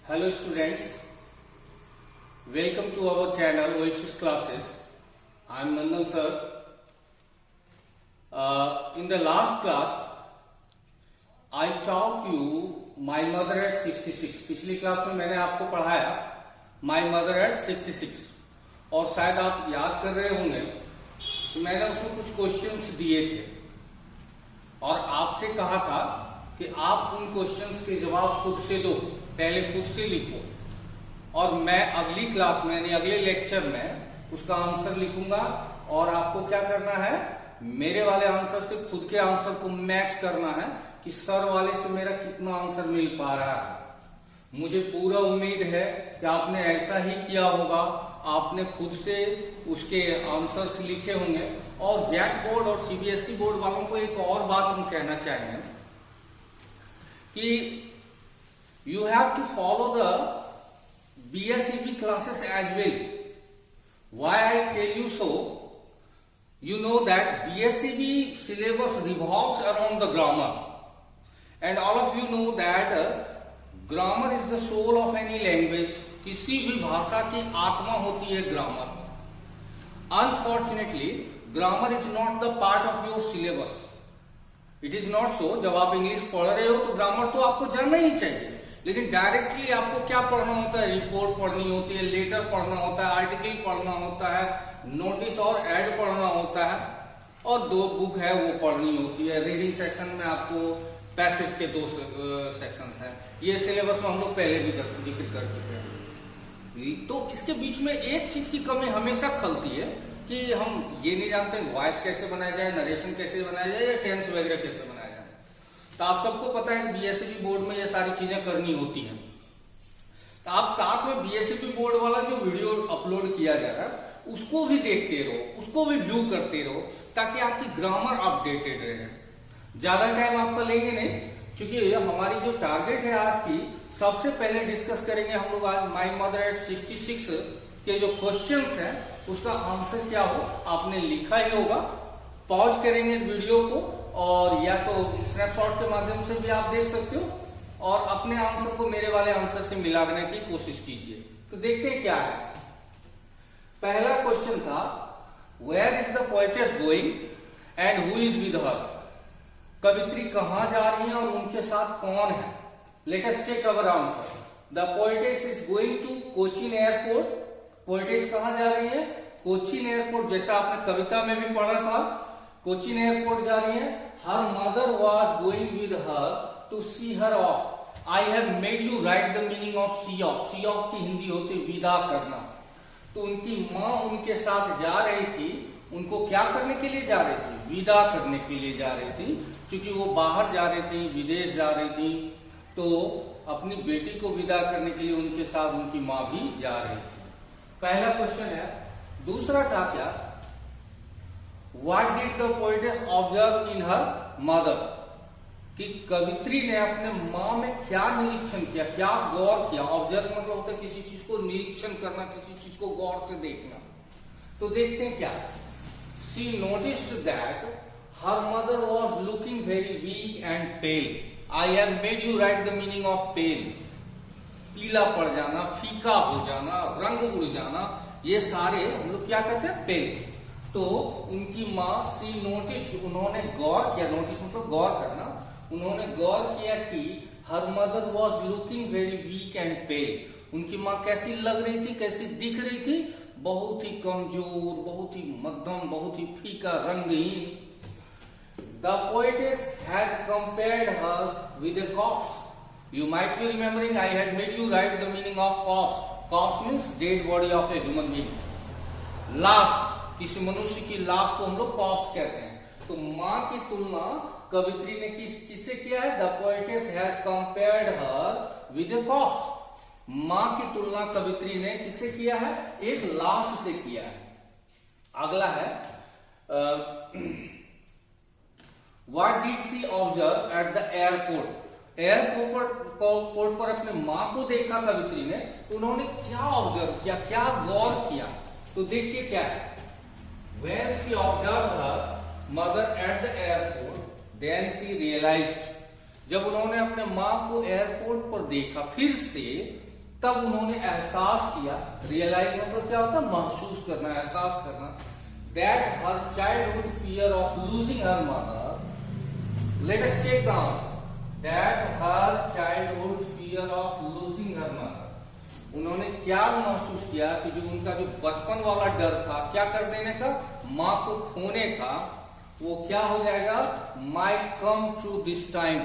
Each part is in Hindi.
Hello students, welcome to our channel Oasis Classes. I am Nandan sir. In the last class, I taught you My Mother at 66. पिछली क्लास में मैंने आपको पढ़ाया My Mother at 66 और शायद आप याद कर रहे होंगे कि मैंने उसमें कुछ क्वेश्चंस दिए थे और आपसे कहा था कि आप उन क्वेश्चंस के जवाब खुद से दो, पहले खुद से लिखो और मैं अगली क्लास में यानी अगले लेक्चर में उसका आंसर लिखूंगा और आपको क्या करना है, मेरे वाले आंसर से खुद के आंसर को मैच करना है कि सर वाले से मेरा कितना आंसर मिल पा रहा है। मुझे पूरा उम्मीद है कि आपने ऐसा ही किया होगा, आपने खुद से उसके आंसर्स लिखे होंगे। और जैक बोर्ड और सीबीएसई बोर्ड वालों को एक और बात हम कहना चाहेंगे कि you have to follow the BSEB classes as well. Why I tell you so? You know that BSEB syllabus revolves around the grammar, and all of you know that grammar is the soul of any language. किसी भी भाषा की आत्मा होती है grammar. Unfortunately, grammar is not the part of your syllabus. It is not so. जब आप इंग्लिश पढ़ रहे हो तो ग्रामर तो आपको जानना ही चाहिए, लेकिन डायरेक्टली आपको क्या पढ़ना होता है, रिपोर्ट पढ़नी होती है, लेटर पढ़ना होता है, आर्टिकल पढ़ना होता है, नोटिस और एड पढ़ना होता है और दो बुक है वो पढ़नी होती है। रीडिंग सेक्शन में आपको पैसेज के दो सेक्शन हैं। ये सिलेबस में हम लोग पहले भी जिक्र कर चुके हैं। तो इसके बीच में एक चीज की कमी हमेशा खलती है कि हम ये नहीं जानते वॉइस कैसे बनाया जाए, नरेशन कैसे बनाया जाए या टेंस वगैरह कैसे बनाया जाए। तो आप सबको पता है कि बीएसईबी बोर्ड में ये सारी चीजें करनी होती हैं। तो आप साथ में बीएसईबी बोर्ड वाला जो वीडियो अपलोड किया जा रहा है उसको भी देखते रहो, उसको भी व्यू करते रहो ताकि आपकी ग्रामर अपडेटेड रहे। ज्यादा टाइम आपका लेंगे नहीं, क्योंकि हमारी जो टारगेट है आज की, सबसे पहले डिस्कस करेंगे हम लोग आज माई मदर एट 66 के जो क्वेश्चंस हैं उसका आंसर क्या हो आपने लिखा ही होगा। पॉज करेंगे वीडियो को और या तो स्नैपशॉट के माध्यम से भी आप देख सकते हो और अपने आंसर को मेरे वाले आंसर से मिलाने की कोशिश कीजिए। तो देखते हैं क्या है। पहला क्वेश्चन था where is the poetess going and who is with her. कवित्री कहां जा रही है और उनके साथ कौन है। Let us check our answer. The poetess is going to Cochin airport. Poetess कहां जा रही है, कोचीन एयरपोर्ट। जैसा आपने कविता में भी पढ़ा था, कोचीन एयरपोर्ट जा रही है। Her mother was going with her to see her off. I have made you write the meaning of see off. See off की हिंदी होती विदा करना। तो उनकी माँ उनके साथ जा रही थी, उनको क्या करने के लिए जा रही थी, विदा करने के लिए जा रही थी, क्योंकि वो बाहर जा रही थी, विदेश जा रही थी, तो अपनी बेटी को विदा करने के लिए उनके साथ उनकी माँ भी जा रही थी। पहला क्वेश्चन है। दूसरा था क्या, what did the poetess observe in her mother. कि कवित्री ने अपने माँ में क्या निरीक्षण किया, क्या गौर किया। ऑब्जर्व मतलब होता है किसी चीज को निरीक्षण करना, किसी चीज को गौर से देखना। तो देखते हैं क्या। She noticed that her mother was looking very weak and pale. I have made you write the meaning of pale. पीला पड़ जाना, फीका हो जाना, रंग उड़ जाना, ये सारे हम लोग क्या कहते हैं, पेल। तो उनकी माँ सी नोटिस, उन्होंने गौर किया, नोटिस मतलब गौर करना, उन्होंने गौर किया कि हर mother was looking very weak and पेल। उनकी माँ कैसी लग रही थी, कैसी दिख रही थी, बहुत ही कमजोर, बहुत ही मध्यम, बहुत ही फीका, रंगहीन। The poetess has compared her with a corpse. You might be remembering I had made you write the meaning of corpse. Corpse means dead body of a human being. लाश, किसी मनुष्य की लाश को हम लोग कॉर्प्स कहते हैं। तो माँ की तुलना कवित्री ने किससे किया है, the poetess has compared her with A corps. माँ की तुलना कवित्री ने किससे किया है, एक लाश से किया है। अगला है what did she observe eight the airport. Airport पर अपने माँ को देखा कवित्री ने, तो उन्होंने क्या ऑब्जर्व किया, क्या गौर किया। तो देखिए क्या है, when she observe her mother at the airport then she realized. जब उन्होंने अपने माँ को एयरपोर्ट पर देखा फिर से, तब उन्होंने एहसास किया, रियलाइज मतलब क्या होता है, महसूस करना, एहसास करना, that her childhood fear of losing her mother, let us check the answer, that her childhood fear of losing her mother, उन्होंने क्या महसूस किया कि जो उनका जो बचपन वाला डर था क्या कर देने का, माँ को खोने का, वो क्या हो जाएगा, might come true this time,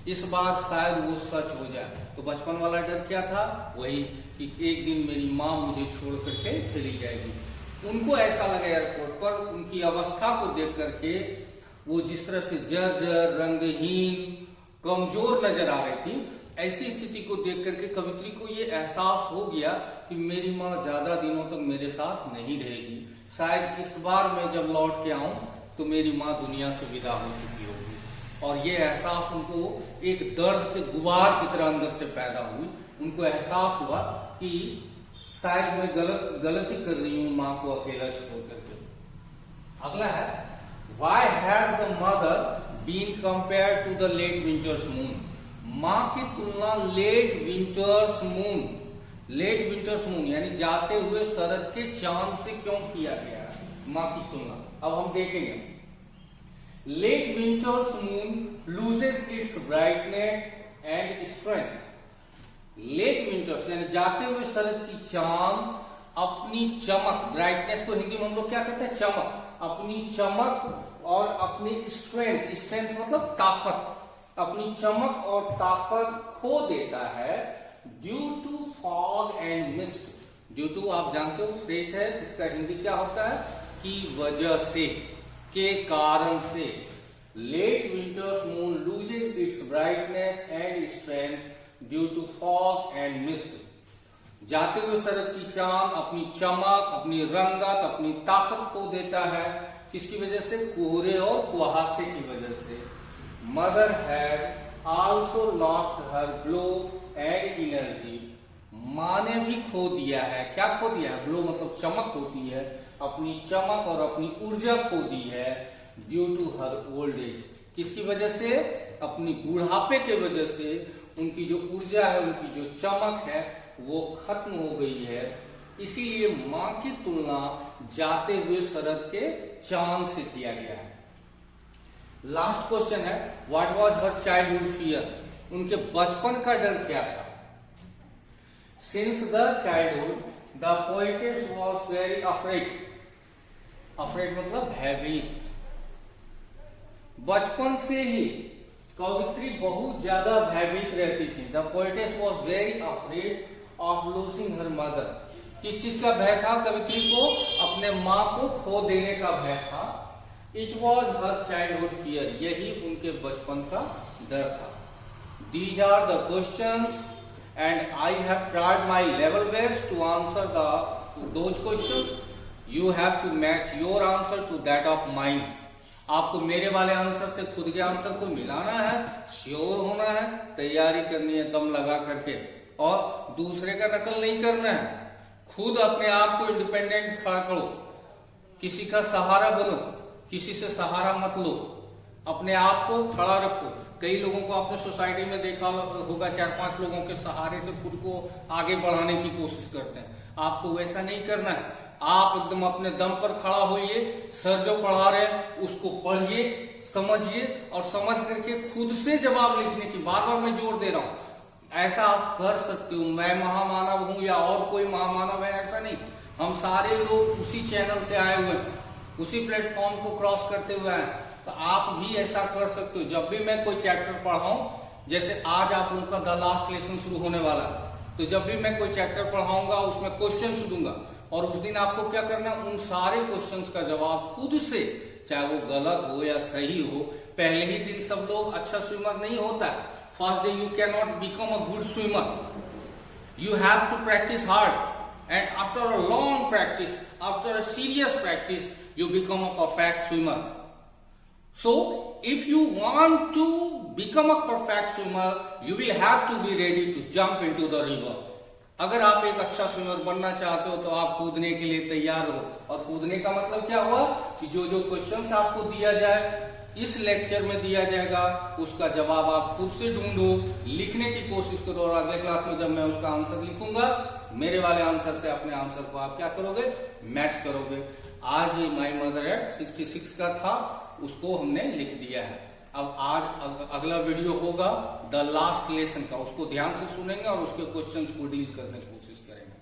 इस बार शायद वो सच हो जाए। तो बचपन वाला डर क्या था, वही कि एक दिन मेरी माँ मुझे छोड़ करके चली जाएगी। उनको ऐसा लगा एयरपोर्ट पर, उनकी अवस्था को देख करके वो जिस तरह से जर्जर, रंगहीन, कमजोर नजर आ रही थी, ऐसी स्थिति को देख करके कवित्री को ये एहसास हो गया कि मेरी माँ ज्यादा दिनों तक मेरे साथ नहीं रहेगी, शायद इस बार मैं जब लौट के आऊं तो मेरी माँ दुनिया से विदा हो चुकी होगी। और ये एहसास उनको एक दर्द के गुबार की तरह अंदर से पैदा हुई। उनको एहसास हुआ कि शायद मैं गलती कर रही हूं माँ को अकेला छोड़ करके। अगला है, why has the mother been compare to the late winters moon, माँ की तुलना लेट विंटर्स मून यानी जाते हुए शरद के चांद से क्यों किया गया है माँ की तुलना। अब हम देखेंगे, late winters moon loses its brightness and strength, late winters यानी जाते हुए शरद की चांद अपनी चमक, ब्राइटनेस को हिंदी में हम लोग क्या कहते हैं, चमक, अपनी चमक और अपनी स्ट्रेंथ मतलब ताकत, अपनी चमक और ताकत खो देता है due to fog and mist. Due to आप जानते हो फ्रेज है जिसका हिंदी क्या होता है, की वजह से, के कारण से। Late winters moon loses its brightness and strength due to fog and mist, जाते हुए शरद की चांद अपनी चमक, अपनी रंगत, अपनी ताकत खो देता है, किसकी वजह से, कोहरे और कुहासे की वजह से। Mother had also lost her glow and energy, माँ ने भी खो दिया है, क्या खो दिया है, ग्लो मतलब चमक होती है, अपनी चमक और अपनी ऊर्जा खो दी है due to her old age, किसकी वजह से, अपनी बुढ़ापे के वजह से उनकी जो ऊर्जा है, उनकी जो चमक है वो खत्म हो गई है। इसीलिए माँ की तुलना जाते हुए शरद के चांद से किया गया है। लास्ट क्वेश्चन है, what was her childhood fear, उनके बचपन का डर क्या था। Since the childhood the poetess was very afraid, afraid मतलब भयभीत, बचपन से ही कवित्री बहुत ज्यादा भयभीत रहती थी। The poetess was very afraid of losing her mother, किस चीज का भय था कवित्री को, अपने माँ को खो देने का भय था। It was her childhood fear, यही उनके बचपन का डर था। These are the questions and I have tried my level best to answer those questions. You have to match your answer to that of mine, आपको मेरे वाले आंसर से खुद के आंसर को मिलाना है, श्योर होना है, तैयारी करनी है दम लगा करके, और दूसरे का नकल नहीं करना है। खुद अपने आप को इंडिपेंडेंट खड़ा करो, किसी का सहारा बनो, किसी से सहारा मत लो, अपने आप को खड़ा रखो। कई लोगों को आपने सोसाइटी में देखा होगा, 4-5 लोगों के सहारे से खुद को आगे बढ़ाने की कोशिश करते हैं। आपको वैसा नहीं करना है, आप एकदम अपने दम पर खड़ा होइए, सर जो पढ़ा रहे हैं उसको पढ़िए, समझिए, और समझ करके खुद से जवाब लिखने की, बार बार मैं जोर दे रहा हूं, ऐसा आप कर सकते हो। मैं महामानव हूं या और कोई महामानव है, ऐसा नहीं। हम सारे लोग उसी चैनल से आए हुए हैं, उसी प्लेटफॉर्म को क्रॉस करते हुए आए, तो आप भी ऐसा कर सकते हो। जब भी मैं कोई चैप्टर पढ़ाऊं, जैसे आज आप लोगों का द लास्ट लेसन शुरू होने वाला है, तो जब भी मैं कोई चैप्टर पढ़ाऊंगा उसमें क्वेश्चंस दूंगा, और उस दिन आपको क्या करना, उन सारे क्वेश्चंस का जवाब खुद से, चाहे वो गलत हो या सही हो। पहले ही दिन सब लोग अच्छा स्विमर नहीं होता है, first day you cannot become a good swimmer. You have to practice hard, and after a long practice, after a serious practice, you become a perfect swimmer. So, if you want to become a perfect swimmer, you will have to be ready to jump into the river. अगर आप एक अच्छा स्विमर बनना चाहते हो तो आप कूदने के लिए तैयार हो। और कूदने का मतलब क्या हुआ कि जो जो क्वेश्चंस आपको दिया जाए इस लेक्चर में दिया जाएगा, उसका जवाब आप खुद से ढूंढो, लिखने की कोशिश करो, और अगले क्लास में जब मैं उसका आंसर लिखूंगा, मेरे वाले आंसर से अपने आंसर को आप क्या करोगे, मैच करोगे। आज ये माई मदर एट 66 का था, उसको हमने लिख दिया है। अब आज अगला वीडियो होगा द लास्ट लेसन का, उसको ध्यान से सुनेंगे और उसके क्वेश्चंस को डील करने की कोशिश करेंगे।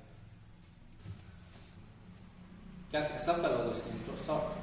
क्या सब करोगे इसके सब